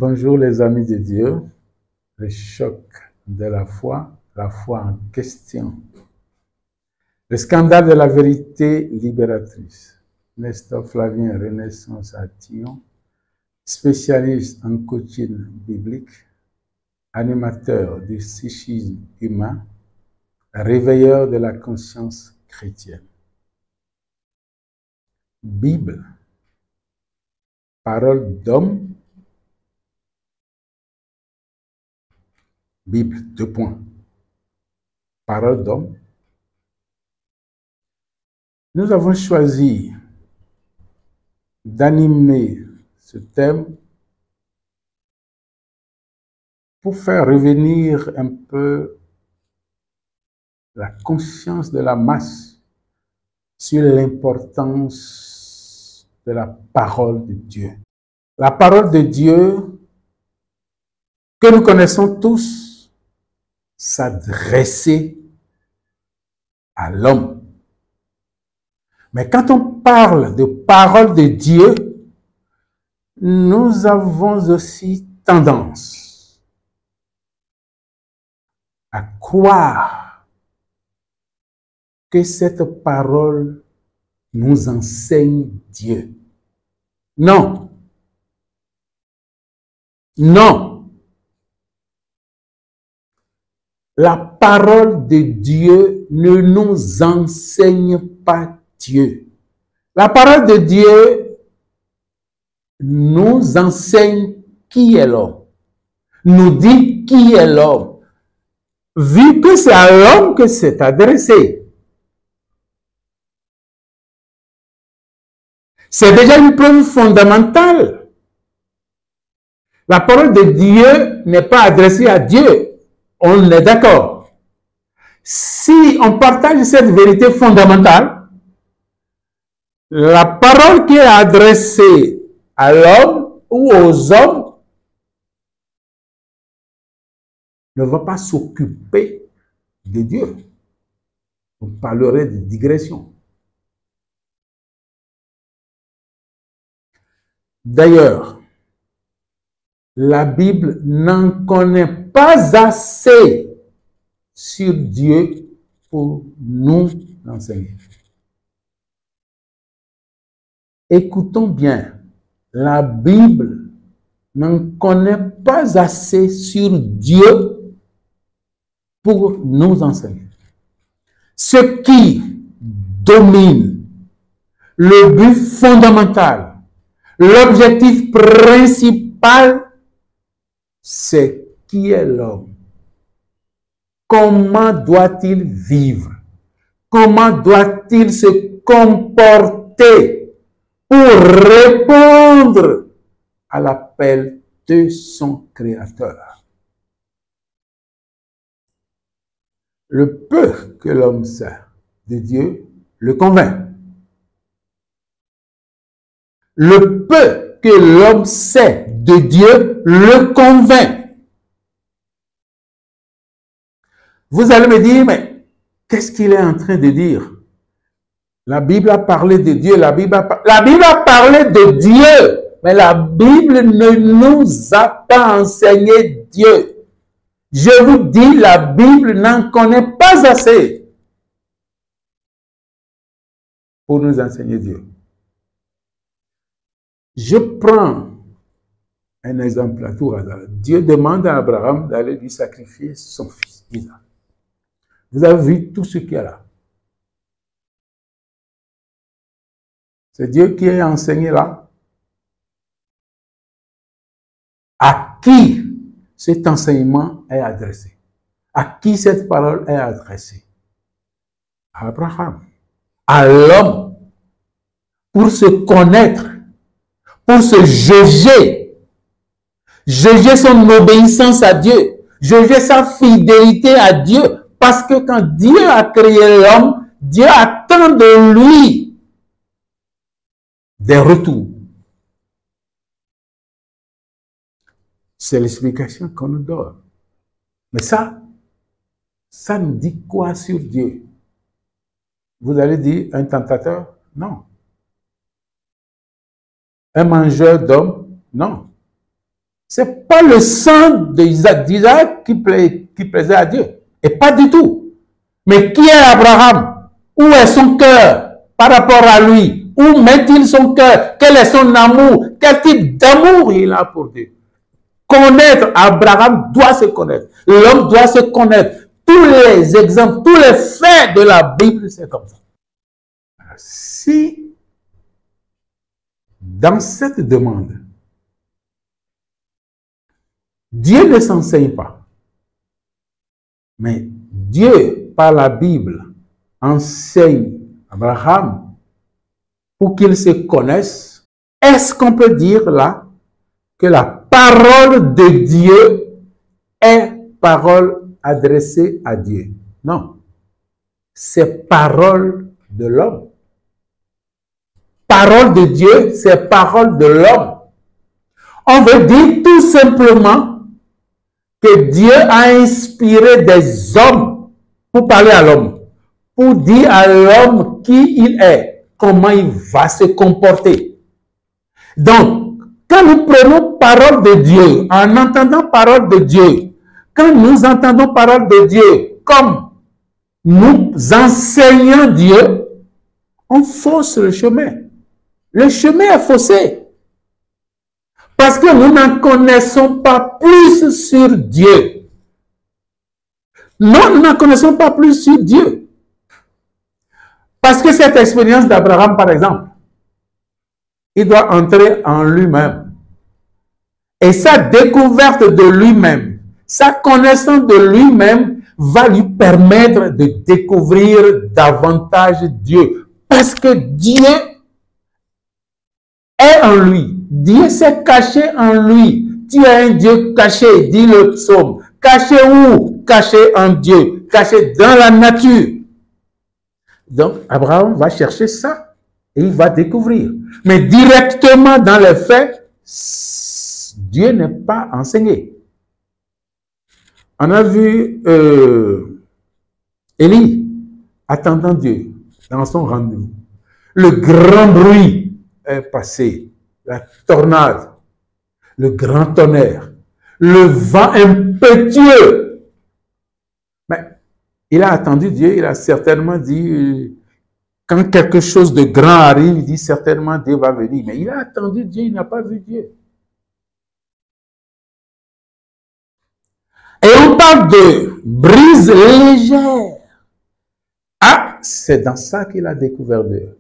Bonjour les amis de Dieu, le choc de la foi en question. Le scandale de la vérité libératrice. Nestor Flavien, Renaissance à Thion, spécialiste en coaching biblique, animateur du psychisme humain, réveilleur de la conscience chrétienne. Bible, parole d'homme. Bible, 2 points. Parole d'homme. Nous avons choisi d'animer ce thème pour faire revenir un peu la conscience de la masse sur l'importance de la parole de Dieu. La parole de Dieu que nous connaissons tous s'adresser à l'homme. Mais quand on parle de parole de Dieu, nous avons aussi tendance à croire que cette parole nous enseigne Dieu. Non. Non. La parole de Dieu ne nous enseigne pas Dieu. La parole de Dieu nous enseigne qui est l'homme, nous dit qui est l'homme, vu que c'est à l'homme que c'est adressé. C'est déjà une preuve fondamentale. La parole de Dieu n'est pas adressée à Dieu. On est d'accord. Si on partage cette vérité fondamentale, la parole qui est adressée à l'homme ou aux hommes ne va pas s'occuper de Dieu. On parlerait de digression. D'ailleurs, la Bible n'en connaît pas assez sur Dieu pour nous l'enseigner. Écoutons bien, la Bible n'en connaît pas assez sur Dieu pour nous enseigner. Ce qui domine, le but fondamental, l'objectif principal, c'est qui est l'homme. Comment doit-il vivre? Comment doit-il se comporter pour répondre à l'appel de son Créateur? Le peu que l'homme sait de Dieu le convainc. Le peu que l'homme sait de Dieu le convainc. Vous allez me dire, mais qu'est-ce qu'il est en train de dire? La Bible a parlé de Dieu, la Bible a parlé de Dieu, mais la Bible ne nous a pas enseigné Dieu. Je vous dis, la Bible n'en connaît pas assez pour nous enseigner Dieu. Je prends un exemple à tout hasard. Dieu demande à Abraham d'aller lui sacrifier son fils, Isaac. Vous avez vu tout ce qu'il y a là. C'est Dieu qui est enseigné là. À qui cet enseignement est adressé? À qui cette parole est adressée? À Abraham. À l'homme. Pour se connaître. Pour se juger. Juger son obéissance à Dieu. Juger sa fidélité à Dieu. Parce que quand Dieu a créé l'homme, Dieu attend de lui des retours. C'est l'explication qu'on nous donne. Mais ça nous dit quoi sur Dieu? Vous allez dire un tentateur? Non. Un mangeur d'hommes? Non. Ce n'est pas le sang d'Isaac qui plaisait à Dieu. Et pas du tout. Mais qui est Abraham? Où est son cœur par rapport à lui? Où met-il son cœur? Quel est son amour? Quel type d'amour il a pour Dieu? Connaître, Abraham doit se connaître. L'homme doit se connaître. Tous les exemples, tous les faits de la Bible, c'est comme ça. Alors, si dans cette demande, Dieu ne s'enseigne pas, mais Dieu, par la Bible, enseigne Abraham pour qu'il se connaisse, est-ce qu'on peut dire là que la parole de Dieu est parole adressée à Dieu? Non. C'est parole de l'homme. Parole de Dieu, c'est parole de l'homme. On veut dire tout simplement que Dieu a inspiré des hommes pour parler à l'homme, pour dire à l'homme qui il est, comment il va se comporter. Donc, quand nous prenons parole de Dieu, en entendant parole de Dieu, quand nous entendons parole de Dieu, comme nous enseignons Dieu, on fausse le chemin. Le chemin est faussé. Parce que nous n'en connaissons pas plus sur Dieu. Non, nous n'en connaissons pas plus sur Dieu. Parce que cette expérience d'Abraham, par exemple, il doit entrer en lui-même. Et sa découverte de lui-même, sa connaissance de lui-même va lui permettre de découvrir davantage Dieu. Parce que Dieu est en lui. Dieu s'est caché en lui. Tu es un Dieu caché, dit le psaume. Caché où? Caché en Dieu. Caché dans la nature. Donc, Abraham va chercher ça et il va découvrir. Mais directement dans les faits, Dieu n'est pas enseigné. On a vu Élie attendant Dieu dans son rendez-vous. Le grand bruit est passé. La tornade, le grand tonnerre, le vent impétueux. Mais il a attendu Dieu, il a certainement dit, quand quelque chose de grand arrive, il dit certainement Dieu va venir. Mais il a attendu Dieu, il n'a pas vu Dieu. Et on parle de brise légère. Ah, c'est dans ça qu'il a découvert Dieu.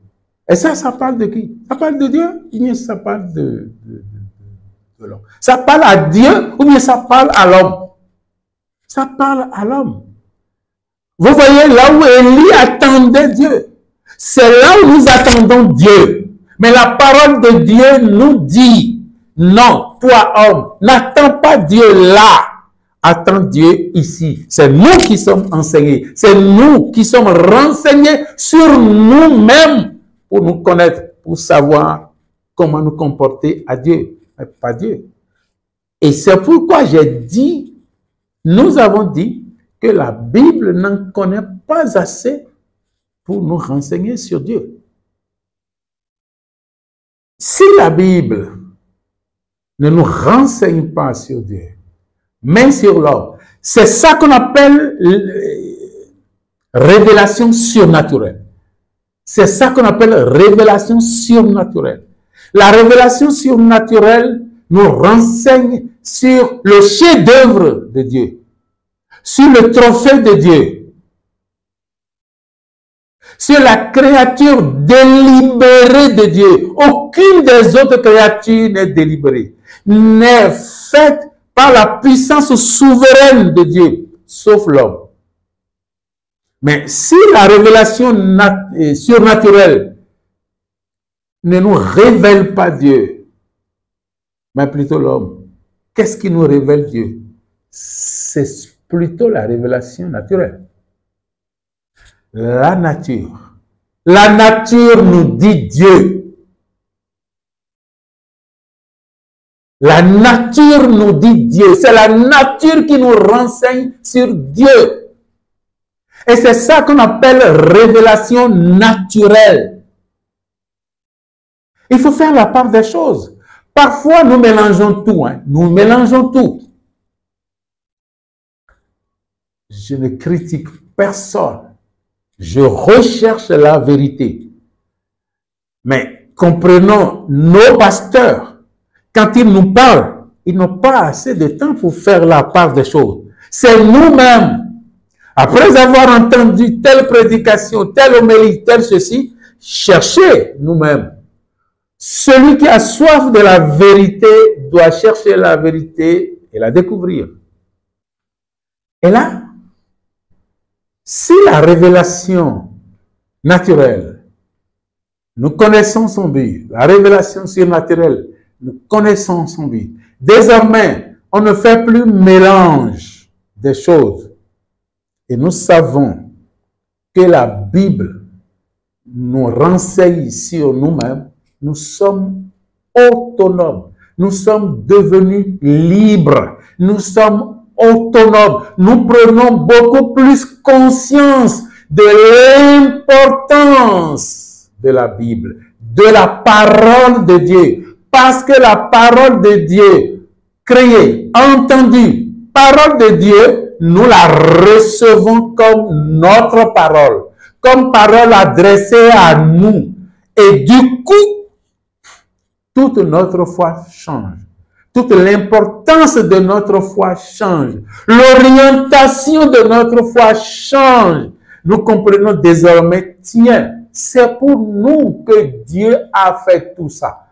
Et ça parle de qui? Ça parle de Dieu ou bien ça parle de l'homme? Ça parle à Dieu ou bien ça parle à l'homme? Ça parle à l'homme. Vous voyez là où Élie attendait Dieu. C'est là où nous attendons Dieu. Mais la parole de Dieu nous dit, non, toi homme, n'attends pas Dieu là. Attends Dieu ici. C'est nous qui sommes enseignés. C'est nous qui sommes renseignés sur nous-mêmes pour nous connaître, pour savoir comment nous comporter à Dieu, mais pas Dieu. Et c'est pourquoi j'ai dit, nous avons dit que la Bible n'en connaît pas assez pour nous renseigner sur Dieu. Si la Bible ne nous renseigne pas sur Dieu, mais sur l'homme, c'est ça qu'on appelle révélation surnaturelle. C'est ça qu'on appelle révélation surnaturelle. La révélation surnaturelle nous renseigne sur le chef-d'œuvre de Dieu, sur le trophée de Dieu, sur la créature délibérée de Dieu. Aucune des autres créatures n'est délibérée, n'est faite par la puissance souveraine de Dieu, sauf l'homme. Mais si la révélation surnaturelle ne nous révèle pas Dieu, mais plutôt l'homme, qu'est-ce qui nous révèle Dieu? C'est plutôt la révélation naturelle. La nature. La nature nous dit Dieu. La nature nous dit Dieu. C'est la nature qui nous renseigne sur Dieu. Et c'est ça qu'on appelle révélation naturelle. Il faut faire la part des choses. Parfois, nous mélangeons tout. Hein. Nous mélangeons tout. Je ne critique personne. Je recherche la vérité. Mais comprenons nos pasteurs. Quand ils nous parlent, ils n'ont pas assez de temps pour faire la part des choses. C'est nous-mêmes. Après avoir entendu telle prédication, telle homélie, tel ceci, cherchez nous-mêmes. Celui qui a soif de la vérité doit chercher la vérité et la découvrir. Et là, si la révélation naturelle, nous connaissons son but, la révélation surnaturelle, nous connaissons son but. Désormais, on ne fait plus mélange des choses. Et nous savons que la Bible nous renseigne sur nous-mêmes. Nous sommes autonomes. Nous sommes devenus libres. Nous sommes autonomes. Nous prenons beaucoup plus conscience de l'importance de la Bible, de la parole de Dieu. Parce que la parole de Dieu, créée, entendue, parole de Dieu, nous la recevons comme notre parole, comme parole adressée à nous. Et du coup, toute notre foi change. Toute l'importance de notre foi change. L'orientation de notre foi change. Nous comprenons désormais, tiens, c'est pour nous que Dieu a fait tout ça.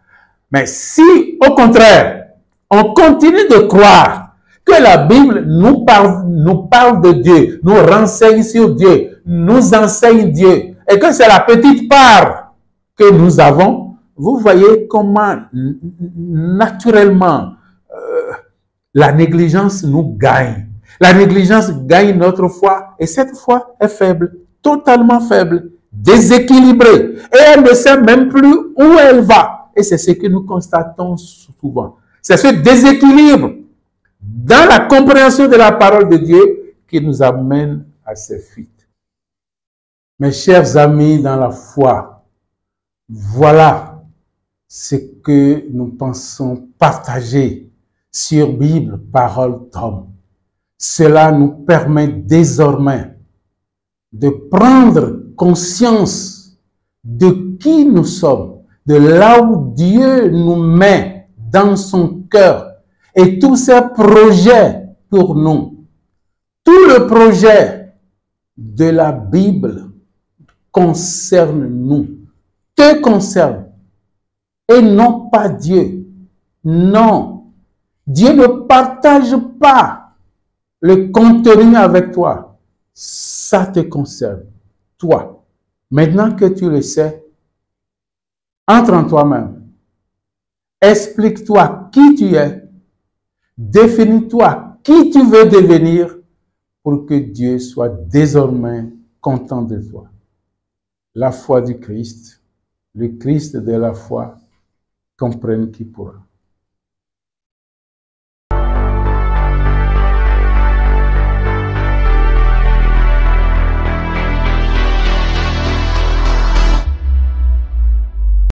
Mais si, au contraire, on continue de croire que la Bible nous parle de Dieu, nous renseigne sur Dieu, nous enseigne Dieu, et que c'est la petite part que nous avons, vous voyez comment naturellement la négligence nous gagne. La négligence gagne notre foi, et cette foi est faible, totalement faible, déséquilibrée, et elle ne sait même plus où elle va. Et c'est ce que nous constatons souvent. C'est ce déséquilibre dans la compréhension de la parole de Dieu qui nous amène à ces fuites. Mes chers amis dans la foi, voilà ce que nous pensons partager sur Bible, parole d'homme. Cela nous permet désormais de prendre conscience de qui nous sommes, de là où Dieu nous met dans son cœur et tous ses projets pour nous. Tout le projet de la Bible concerne nous, te concerne, et non pas Dieu. Non, Dieu ne partage pas le contenu avec toi. Ça te concerne, toi. Maintenant que tu le sais, entre en toi-même. Explique-toi qui tu es. Définis-toi qui tu veux devenir pour que Dieu soit désormais content de toi. La foi du Christ, le Christ de la foi, comprenne qui pourra.